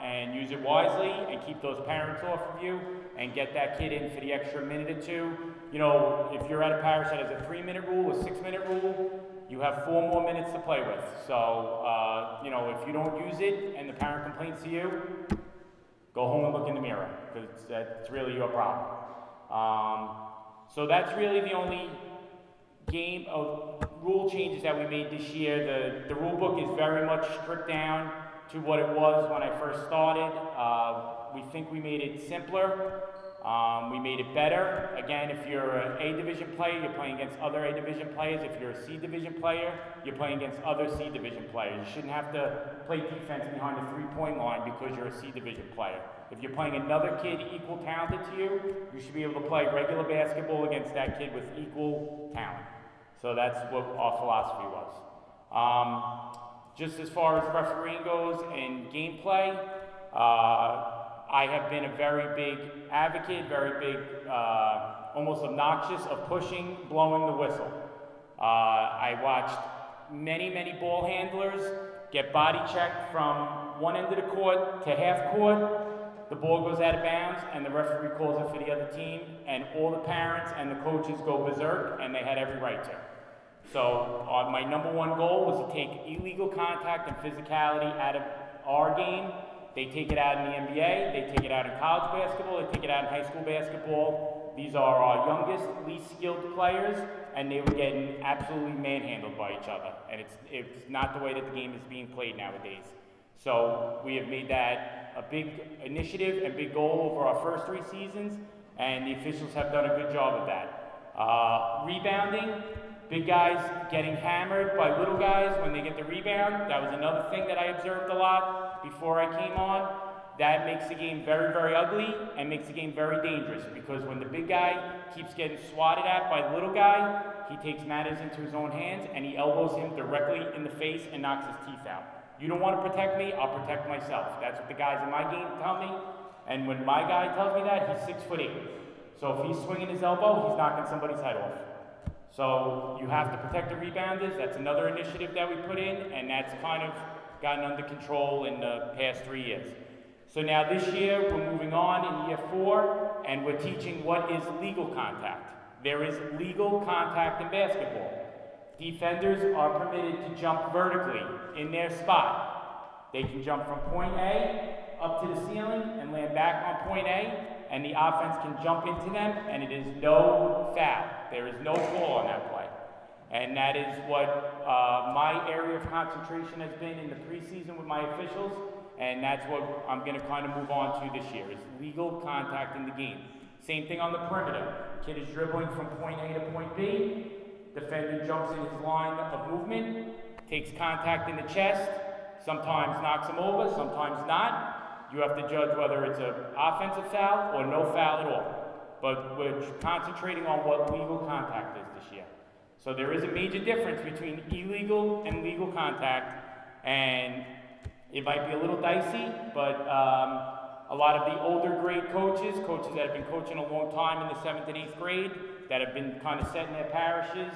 Speaker 5: and use it wisely and keep those parents off of you and get that kid in for the extra minute or two. You know, if you're at a parish that has a 3-minute rule, a 6-minute rule, you have 4 more minutes to play with. So, you know, if you don't use it and the parent complains to you, go home and look in the mirror, because that's really your problem. So that's really the only game of rule changes that we made this year. The rule book is very much stripped down to what it was when I first started. We think we made it simpler. We made it better. Again, if you're an A division player, you're playing against other A division players. If you're a C division player, you're playing against other C division players. You shouldn't have to play defense behind the 3-point line because you're a C division player. If you're playing another kid equal talented to you, you should be able to play regular basketball against that kid with equal talent. So that's what our philosophy was. Just as far as refereeing goes and gameplay, I have been a very big advocate, very big, almost obnoxious of pushing, blowing the whistle. I watched many ball handlers get body checked from one end of the court to half court. The ball goes out of bounds and the referee calls it for the other team, and all the parents and the coaches go berserk, and they had every right to. So my number one goal was to take illegal contact and physicality out of our game. They take it out in the NBA, they take it out in college basketball, they take it out in high school basketball. These are our youngest, least skilled players, and they were getting absolutely manhandled by each other. And it's not the way that the game is being played nowadays. So we have made that a big initiative and big goal over our first 3 seasons, and the officials have done a good job of that. Rebounding, big guys getting hammered by little guys when they get the rebound. That was another thing that I observed a lot before I came on. That makes the game very ugly and makes the game very dangerous, because when the big guy keeps getting swatted at by the little guy, he takes matters into his own hands and he elbows him directly in the face and knocks his teeth out. You don't want to protect me, I'll protect myself. That's what the guys in my game tell me. And when my guy tells me that, he's 6'8". So if he's swinging his elbow, he's knocking somebody's head off. So you have to protect the rebounders. That's another initiative that we put in, and that's kind of gotten under control in the past 3 years. So now this year, we're moving on in year 4, and we're teaching what is legal contact. There is legal contact in basketball. Defenders are permitted to jump vertically in their spot. They can jump from point A up to the ceiling and land back on point A, and the offense can jump into them, and it is no foul. There is no call on that play. And that is what my area of concentration has been in the preseason with my officials, and that's what I'm going to kind of move on to this year, is legal contact in the game. Same thing on the perimeter. Kid is dribbling from point A to point B. Defender jumps in his line of movement, takes contact in the chest, sometimes knocks him over, sometimes not. You have to judge whether it's an offensive foul or no foul at all. But we're concentrating on what legal contact is this year. So there is a major difference between illegal and legal contact, and it might be a little dicey, but a lot of the older grade coaches that have been coaching a long time in the 7th and 8th grade, that have been kind of set in their parishes,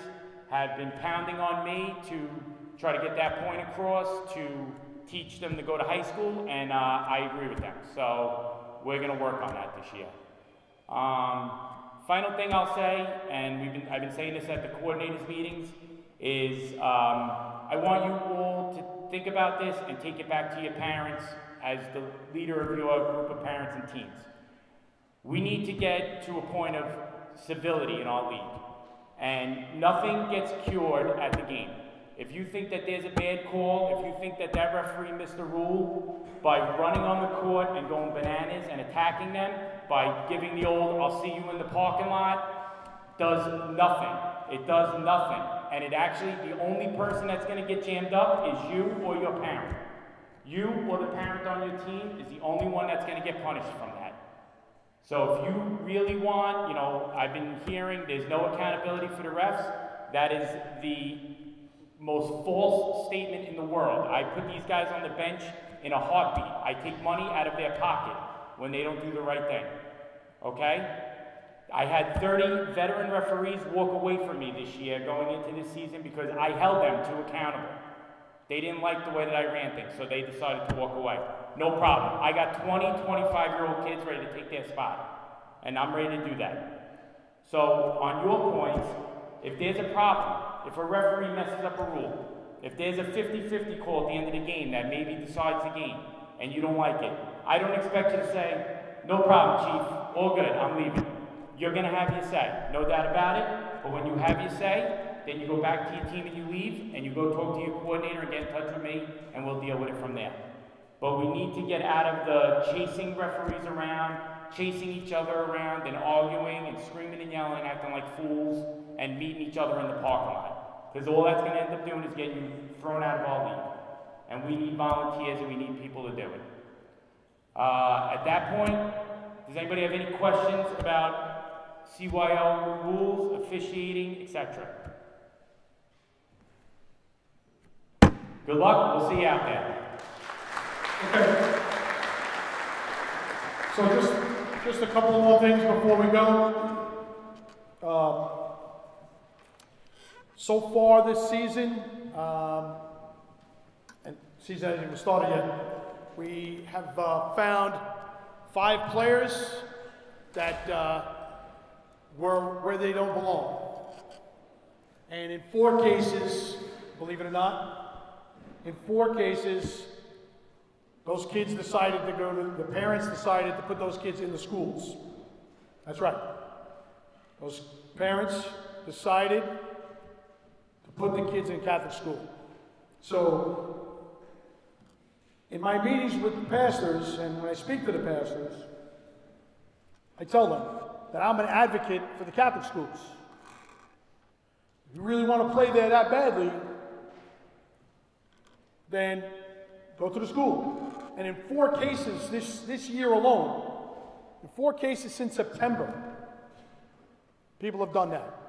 Speaker 5: have been pounding on me to try to get that point across, to teach them to go to high school, and I agree with them. So we're going to work on that this year. Final thing I'll say, and I've been saying this at the coordinators meetings, is I want you all to think about this and take it back to your parents as the leader of your group of parents and teams. We need to get to a point of civility in our league, and nothing gets cured at the game. If you think that there's a bad call, if you think that that referee missed a rule by running on the court and going bananas and attacking them, by giving the old "I'll see you in the parking lot," does nothing. It does nothing. And it actually, the only person that's going to get jammed up is you or your parent. You or the parent on your team is the only one that's going to get punished from that. So if you really want, I've been hearing there's no accountability for the refs. That is the most false statement in the world. I put these guys on the bench in a heartbeat. I take money out of their pocket when they don't do the right thing. Okay? I had 30 veteran referees walk away from me this year going into this season because I held them to accountable. They didn't like the way that I ran things, so they decided to walk away. No problem. I got 20, 25-year-old kids ready to take their spot, and I'm ready to do that. So, on your points, if there's a problem, if a referee messes up a rule, if there's a 50-50 call at the end of the game that maybe decides the game, and you don't like it, I don't expect you to say, no problem, Chief, all good, I'm leaving. You're going to have your say, no doubt about it, but when you have your say, then you go back to your team and you leave, and you go talk to your coordinator and get in touch with me, and we'll deal with it from there. But we need to get out of the chasing referees around, chasing each other around, and arguing and screaming and yelling, acting like fools, and meeting each other in the parking lot. Because all that's going to end up doing is getting you thrown out of our league. And we need volunteers and we need people to do it. At that point, does anybody have any questions about CYO rules, officiating, etc.? Good luck. We'll see you out there.
Speaker 1: Okay. So just a couple more things before we go. So far this season, and season hasn't even started yet, we have found 5 players that were where they don't belong. And in 4 cases, believe it or not, in 4 cases, those kids decided to go to, the parents decided to put those kids in the schools. That's right. Those parents decided to put the kids in Catholic school. So, in my meetings with the pastors, and when I speak to the pastors, I tell them that I'm an advocate for the Catholic schools. If you really want to play there that badly, then go to the school. And in 4 cases this year alone, in 4 cases since September, people have done that.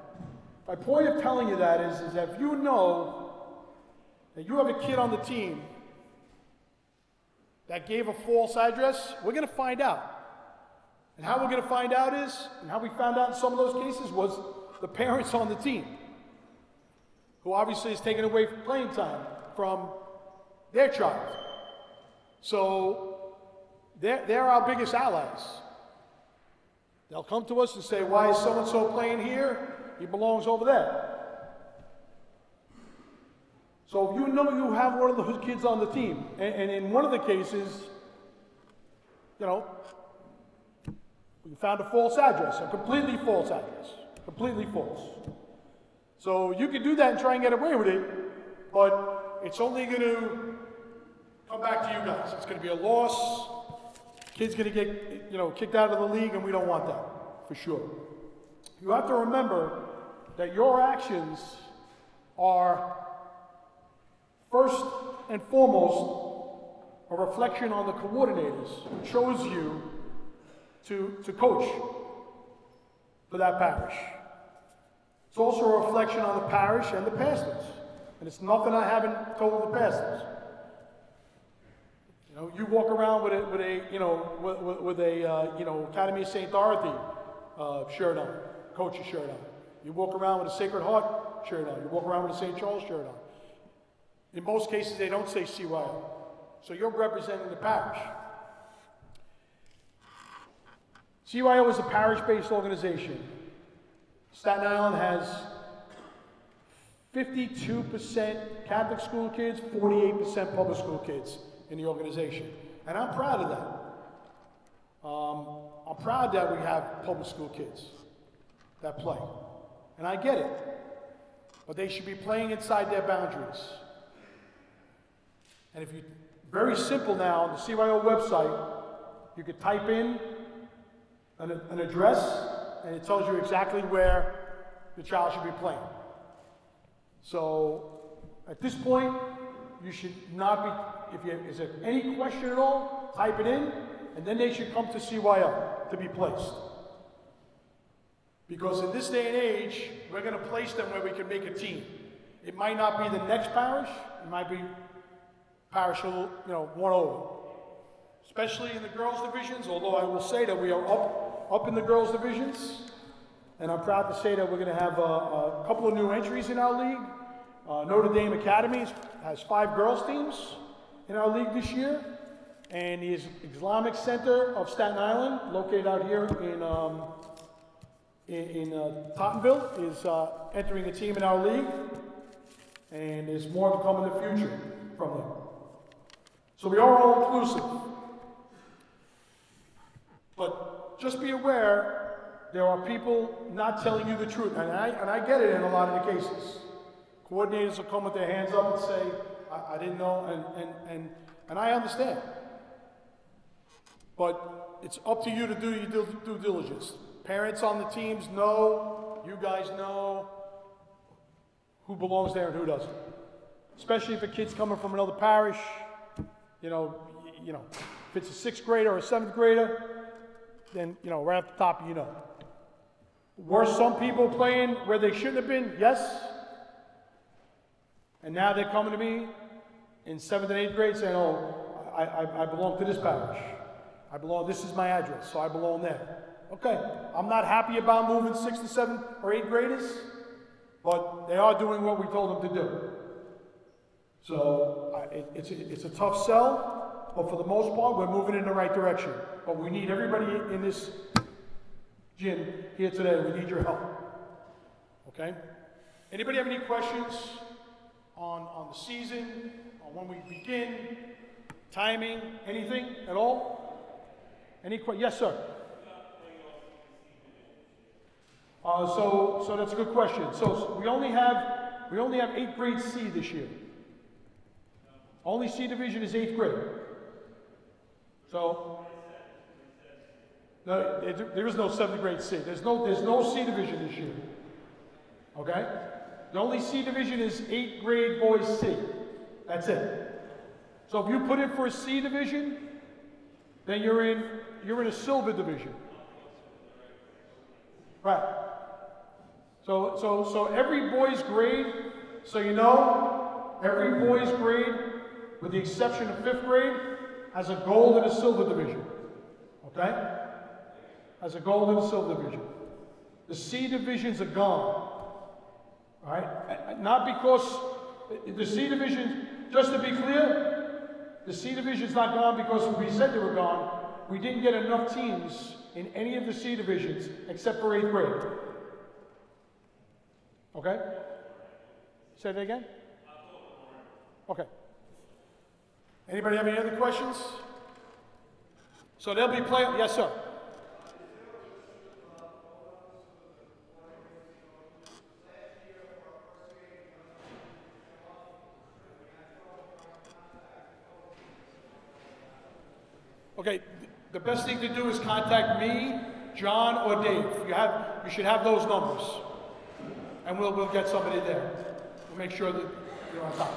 Speaker 1: My point of telling you that is that if you know that you have a kid on the team that gave a false address, we're going to find out. And how we're going to find out is, and how we found out in some of those cases, was the parents on the team, who obviously is taken away from playing time from their child. So they're our biggest allies. They'll come to us and say, why is so-and-so playing here? He belongs over there. So if you know you have one of those kids on the team, and in one of the cases, you know, we found a false address, a completely false address, completely false. So you can do that and try and get away with it, but it's only going to come back to you guys. It's going to be a loss. Kid's going to get, you know, kicked out of the league, and we don't want that, for sure. You have to remember that your actions are, first and foremost, a reflection on the coordinators who chose you to coach for that parish. It's also a reflection on the parish and the pastors. And it's nothing I haven't told the pastors. You know, you walk around with a Academy of St. Dorothy shirt on, coach's shirt on. You walk around with a Sacred Heart shirt on. You walk around with a St. Charles shirt on. In most cases, they don't say CYO. So you're representing the parish. CYO is a parish-based organization. Staten Island has 52% Catholic school kids, 48% public school kids in the organization. And I'm proud of that. I'm proud that we have public school kids that play. And I get it. But they should be playing inside their boundaries. And if you, very simple now, on the CYO website, you could type in an address, and it tells you exactly where the child should be playing. So, at this point, you should not be, is there any question at all, type it in, and then they should come to CYO to be placed. Because in this day and age, we're going to place them where we can make a team. It might not be the next parish, it might be parish, one over. Especially in the girls' divisions, although I will say that we are up in the girls' divisions. And I'm proud to say that we're going to have a couple of new entries in our league. Notre Dame Academy has 5 girls teams in our league this year. And the Islamic Center of Staten Island, located out here in Tottenville, is entering a team in our league. And there's more to come in the future from them. So we are all inclusive. But just be aware, there are people not telling you the truth. And I get it in a lot of the cases. Coordinators will come with their hands up and say, I didn't know, and I understand. But it's up to you to do your due diligence. Parents on the teams know, you guys know who belongs there and who doesn't. Especially if a kid's coming from another parish, if it's a 6th grader or a 7th grader, then, right off the top, Were some people playing where they shouldn't have been? Yes. And now they're coming to me in 7th and 8th grade saying, oh, I belong to this parish. This is my address, so I belong there. Okay, I'm not happy about moving 6th to 7th or 8th graders, but they are doing what we told them to do. So it's a tough sell, but for the most part, we're moving in the right direction. But we need everybody in this gym here today. We need your help. Okay? Anybody have any questions on the season, on when we begin, timing, anything at all? Any questions? Yes, sir. So that's a good question. So we only have 8th grade C this year. Only C division is 8th grade. So no, there is no 7th grade C. There's no C division this year. Okay? The only C division is 8th grade boys C. That's it. So if you put in for a C division, then you're in a silver division. Right. So every boy's grade, every boy's grade, with the exception of 5th grade, has a gold and a silver division. Okay? Has a gold and a silver division. The C divisions are gone. All right? Not because the C division, just to be clear, the C division's not gone because we said they were gone. We didn't get enough teams in any of the C divisions except for 8th grade. Okay? Say that again? Okay. Anybody have any other questions? So they'll be playing, yes sir. Okay, the best thing to do is contact me, John, or Dave. You should have those numbers. And we'll get somebody there. We'll make sure that you're on top.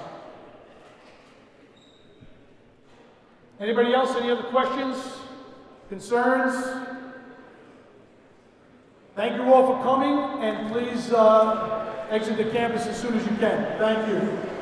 Speaker 1: Anybody else? Any other questions? Concerns? Thank you all for coming, and please exit the campus as soon as you can. Thank you.